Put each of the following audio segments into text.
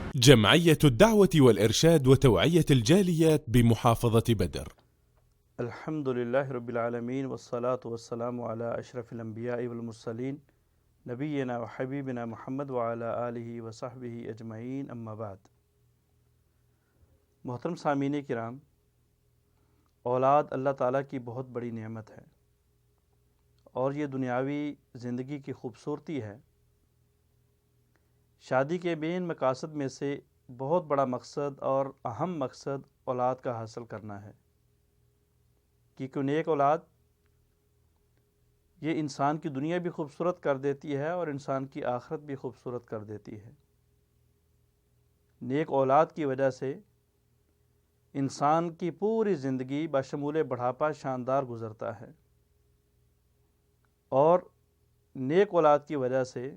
جمعية الدعوة والإرشاد وتوعية الجاليات بمحافظة بدر. الحمد للہ رب العالمین والصلاة والسلام علی اشرف الانبیاء والمرسلین نبینا و حبیبنا محمد وعلی آلہ وصحبہ اجمعین، اما بعد۔ محترم سامعین کرام، اولاد اللہ تعالیٰ کی بہت بڑی نعمت ہے اور یہ دنیاوی زندگی کی خوبصورتی ہے۔ شادی کے بین مقاصد میں سے بہت بڑا مقصد اور اہم مقصد اولاد کا حاصل کرنا ہے، کیونکہ نیک اولاد یہ انسان کی دنیا بھی خوبصورت کر دیتی ہے اور انسان کی آخرت بھی خوبصورت کر دیتی ہے۔ نیک اولاد کی وجہ سے انسان کی پوری زندگی بشمول بڑھاپا شاندار گزرتا ہے، اور نیک اولاد کی وجہ سے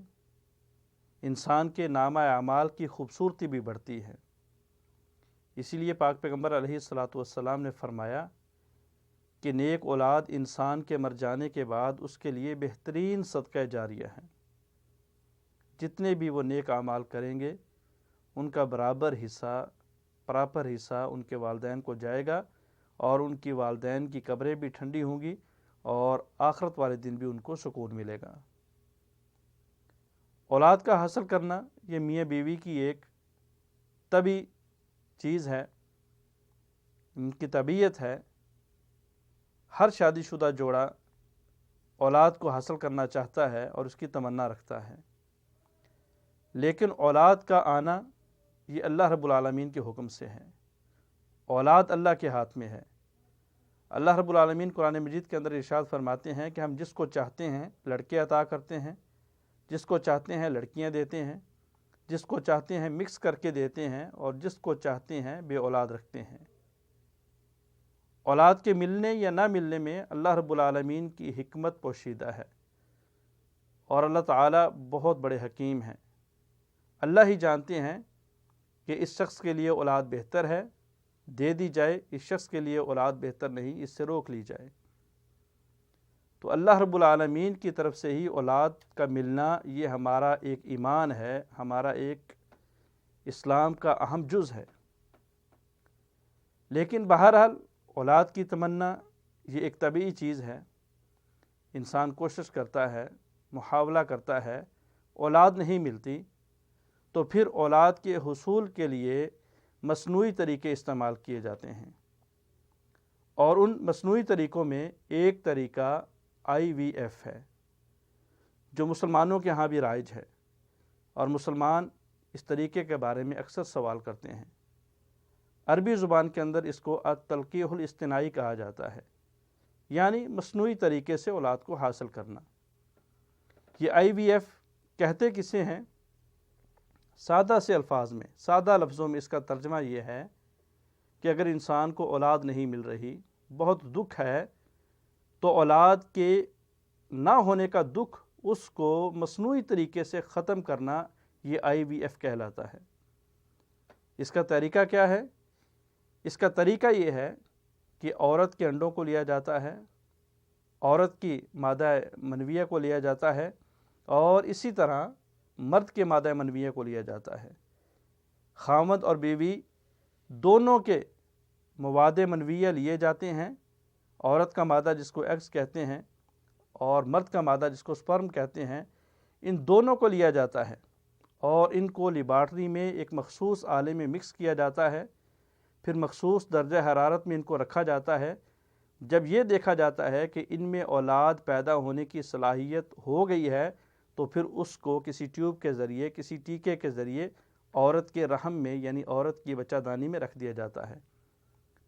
انسان کے نامہ اعمال کی خوبصورتی بھی بڑھتی ہے۔ اسی لیے پاک پیغمبر علیہ الصلاۃ والسلام نے فرمایا کہ نیک اولاد انسان کے مر جانے کے بعد اس کے لیے بہترین صدقہ جاریہ ہے۔ جتنے بھی وہ نیک اعمال کریں گے ان کا پراپر حصہ ان کے والدین کو جائے گا، اور ان کی والدین کی قبریں بھی ٹھنڈی ہوں گی اور آخرت والے دن بھی ان کو سکون ملے گا۔ اولاد کا حاصل کرنا یہ میاں بیوی کی ایک طبی چیز ہے، ان کی طبیعت ہے۔ ہر شادی شدہ جوڑا اولاد کو حاصل کرنا چاہتا ہے اور اس کی تمنا رکھتا ہے، لیکن اولاد کا آنا یہ اللہ رب العالمین کے حکم سے ہے۔ اولاد اللہ کے ہاتھ میں ہے۔ اللہ رب العالمین قرآن مجید کے اندر ارشاد فرماتے ہیں کہ ہم جس کو چاہتے ہیں لڑکے عطا کرتے ہیں، جس کو چاہتے ہیں لڑکیاں دیتے ہیں، جس کو چاہتے ہیں مکس کر کے دیتے ہیں، اور جس کو چاہتے ہیں بے اولاد رکھتے ہیں۔ اولاد کے ملنے یا نہ ملنے میں اللہ رب العالمین کی حکمت پوشیدہ ہے، اور اللہ تعالیٰ بہت بڑے حکیم ہیں۔ اللہ ہی جانتے ہیں کہ اس شخص کے لیے اولاد بہتر ہے، دے دی جائے، اس شخص کے لیے اولاد بہتر نہیں، اس سے روک لی جائے۔ تو اللہ رب العالمین کی طرف سے ہی اولاد کا ملنا یہ ہمارا ایک ایمان ہے، ہمارا ایک اسلام کا اہم جز ہے۔ لیکن بہرحال اولاد کی تمنا یہ ایک طبیعی چیز ہے۔ انسان کوشش کرتا ہے، محاولہ کرتا ہے، اولاد نہیں ملتی تو پھر اولاد کے حصول کے لیے مصنوعی طریقے استعمال کیے جاتے ہیں، اور ان مصنوعی طریقوں میں ایک طریقہ IVF ہے، جو مسلمانوں کے ہاں بھی رائج ہے، اور مسلمان اس طریقے کے بارے میں اکثر سوال کرتے ہیں۔ عربی زبان کے اندر اس کو التلقیح الاصطناعی کہا جاتا ہے، یعنی مصنوعی طریقے سے اولاد کو حاصل کرنا۔ یہ IVF کہتے کسے ہیں؟ سادہ سے الفاظ میں، سادہ لفظوں میں اس کا ترجمہ یہ ہے کہ اگر انسان کو اولاد نہیں مل رہی، بہت دکھ ہے، تو اولاد کے نہ ہونے کا دکھ اس کو مصنوعی طریقے سے ختم کرنا یہ IVF کہلاتا ہے۔ اس کا طریقہ کیا ہے؟ اس کا طریقہ یہ ہے کہ عورت کے انڈوں کو لیا جاتا ہے، عورت کی مادہ منویہ کو لیا جاتا ہے، اور اسی طرح مرد کے مادہ منویہ کو لیا جاتا ہے۔ خاوند اور بیوی دونوں کے مواد منویہ لیے جاتے ہیں، عورت کا مادہ جس کو ایگز کہتے ہیں اور مرد کا مادہ جس کو سپرم کہتے ہیں، ان دونوں کو لیا جاتا ہے، اور ان کو لیبارٹری میں ایک مخصوص آلے میں مکس کیا جاتا ہے، پھر مخصوص درجہ حرارت میں ان کو رکھا جاتا ہے۔ جب یہ دیکھا جاتا ہے کہ ان میں اولاد پیدا ہونے کی صلاحیت ہو گئی ہے تو پھر اس کو کسی ٹیوب کے ذریعے، کسی ٹیکے کے ذریعے عورت کے رحم میں یعنی عورت کی بچہ دانی میں رکھ دیا جاتا ہے۔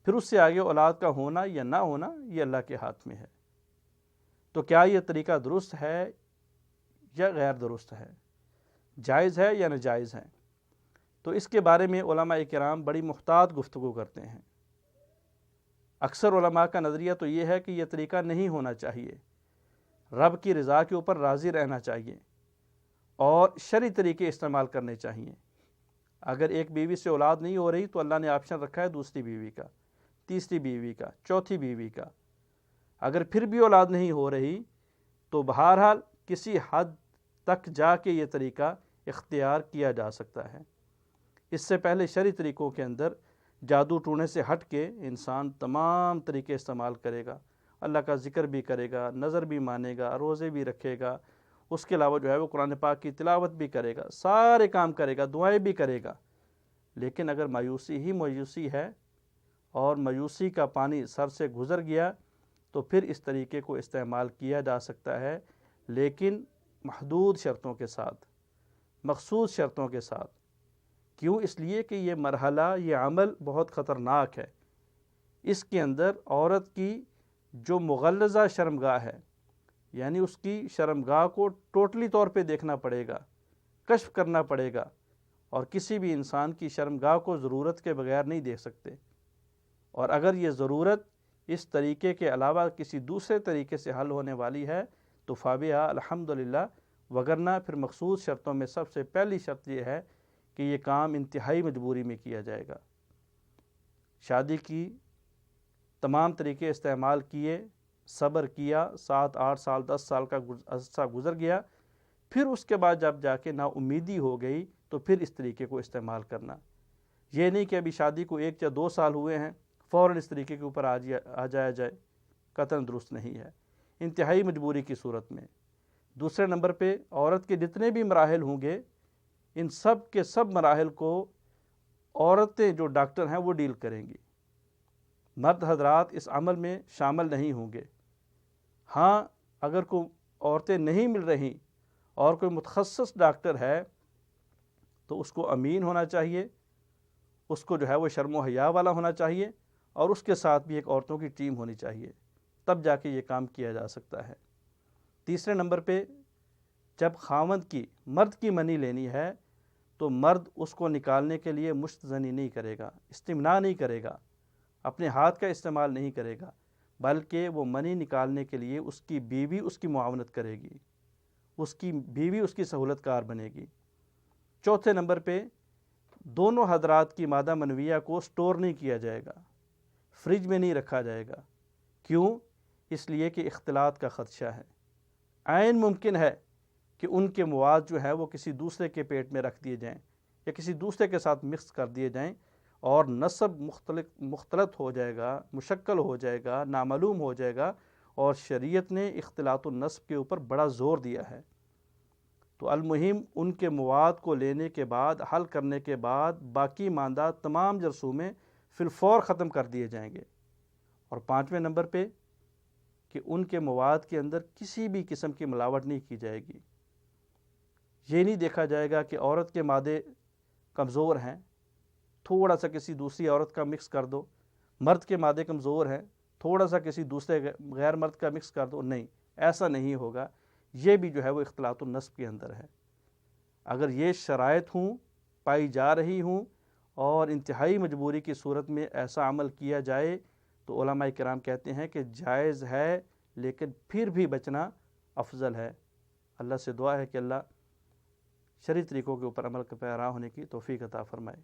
پھر اس سے آگے اولاد کا ہونا یا نہ ہونا یہ اللہ کے ہاتھ میں ہے۔ تو کیا یہ طریقہ درست ہے یا غیر درست ہے؟ جائز ہے یا ناجائز ہے؟ تو اس کے بارے میں علماء کرام بڑی محتاط گفتگو کرتے ہیں۔ اکثر علماء کا نظریہ تو یہ ہے کہ یہ طریقہ نہیں ہونا چاہیے، رب کی رضا کے اوپر راضی رہنا چاہیے اور شرعی طریقے استعمال کرنے چاہیے۔ اگر ایک بیوی سے اولاد نہیں ہو رہی تو اللہ نے آپشن رکھا ہے دوسری بیوی کا، تیسری بیوی کا، چوتھی بیوی کا۔ اگر پھر بھی اولاد نہیں ہو رہی تو بہرحال کسی حد تک جا کے یہ طریقہ اختیار کیا جا سکتا ہے۔ اس سے پہلے شرعی طریقوں کے اندر جادو ٹونے سے ہٹ کے انسان تمام طریقے استعمال کرے گا، اللہ کا ذکر بھی کرے گا، نظر بھی مانے گا، روزے بھی رکھے گا، اس کے علاوہ جو ہے وہ قرآن پاک کی تلاوت بھی کرے گا، سارے کام کرے گا، دعائیں بھی کرے گا، لیکن اگر مایوسی ہی مایوسی ہے اور مایوسی کا پانی سر سے گزر گیا تو پھر اس طریقے کو استعمال کیا جا سکتا ہے، لیکن محدود شرطوں کے ساتھ، مخصوص شرطوں کے ساتھ۔ کیوں؟ اس لیے کہ یہ مرحلہ، یہ عمل بہت خطرناک ہے۔ اس کے اندر عورت کی جو مغلظہ شرمگاہ ہے، یعنی اس کی شرمگاہ کو ٹوٹلی طور پہ دیکھنا پڑے گا، کشف کرنا پڑے گا، اور کسی بھی انسان کی شرمگاہ کو ضرورت کے بغیر نہیں دیکھ سکتے، اور اگر یہ ضرورت اس طریقے کے علاوہ کسی دوسرے طریقے سے حل ہونے والی ہے تو فابہا الحمدللہ، وگرنہ پھر مخصوص شرطوں میں سب سے پہلی شرط یہ ہے کہ یہ کام انتہائی مجبوری میں کیا جائے گا۔ شادی کی تمام طریقے استعمال کیے، صبر کیا، 7 8 سال 10 سال کا عرصہ گزر گیا، پھر اس کے بعد جب جا کے نا امیدی ہو گئی تو پھر اس طریقے کو استعمال کرنا۔ یہ نہیں کہ ابھی شادی کو 1 یا 2 سال ہوئے ہیں فوراً اس طریقے کے اوپر آ جایا جائے، قطعاً درست نہیں ہے، انتہائی مجبوری کی صورت میں۔ دوسرے نمبر پہ عورت کے جتنے بھی مراحل ہوں گے، ان سب کے سب مراحل کو عورتیں جو ڈاکٹر ہیں وہ ڈیل کریں گی، مرد حضرات اس عمل میں شامل نہیں ہوں گے۔ ہاں، اگر کوئی عورتیں نہیں مل رہیں اور کوئی متخصص ڈاکٹر ہے تو اس کو امین ہونا چاہیے، اس کو جو ہے وہ شرم و حیا والا ہونا چاہیے، اور اس کے ساتھ بھی ایک عورتوں کی ٹیم ہونی چاہیے، تب جا کے یہ کام کیا جا سکتا ہے۔ تیسرے نمبر پہ جب خاوند کی، مرد کی منی لینی ہے تو مرد اس کو نکالنے کے لیے مشت زنی نہیں کرے گا، استمناء نہیں کرے گا، اپنے ہاتھ کا استعمال نہیں کرے گا، بلکہ وہ منی نکالنے کے لیے اس کی بیوی اس کی معاونت کرے گی، اس کی بیوی اس کی سہولت کار بنے گی۔ چوتھے نمبر پہ دونوں حضرات کی مادہ منویہ کو سٹور نہیں کیا جائے گا، فریج میں نہیں رکھا جائے گا۔ کیوں؟ اس لیے کہ اختلاط کا خدشہ ہے، عین ممکن ہے کہ ان کے مواد جو ہے وہ کسی دوسرے کے پیٹ میں رکھ دیے جائیں یا کسی دوسرے کے ساتھ مکس کر دیے جائیں، اور نسب مختلط ہو جائے گا، مشکل ہو جائے گا، نامعلوم ہو جائے گا، اور شریعت نے اختلاط النسب کے اوپر بڑا زور دیا ہے۔ تو المہم ان کے مواد کو لینے کے بعد، حل کرنے کے بعد، باقی ماندہ تمام جرثومے فی الفور ختم کر دیے جائیں گے۔ اور پانچویں نمبر پہ کہ ان کے مواد کے اندر کسی بھی قسم کی ملاوٹ نہیں کی جائے گی۔ یہ نہیں دیکھا جائے گا کہ عورت کے مادے کمزور ہیں، تھوڑا سا کسی دوسری عورت کا مکس کر دو، مرد کے مادے کمزور ہیں، تھوڑا سا کسی دوسرے غیر مرد کا مکس کر دو، نہیں، ایسا نہیں ہوگا۔ یہ بھی جو ہے وہ اختلاط النسب کے اندر ہے۔ اگر یہ شرائط ہوں، پائی جا رہی ہوں، اور انتہائی مجبوری کی صورت میں ایسا عمل کیا جائے تو علماء کرام کہتے ہیں کہ جائز ہے، لیکن پھر بھی بچنا افضل ہے۔ اللہ سے دعا ہے کہ اللہ شرعی طریقوں کے اوپر عمل کا پیرا ہونے کی توفیق عطا فرمائے۔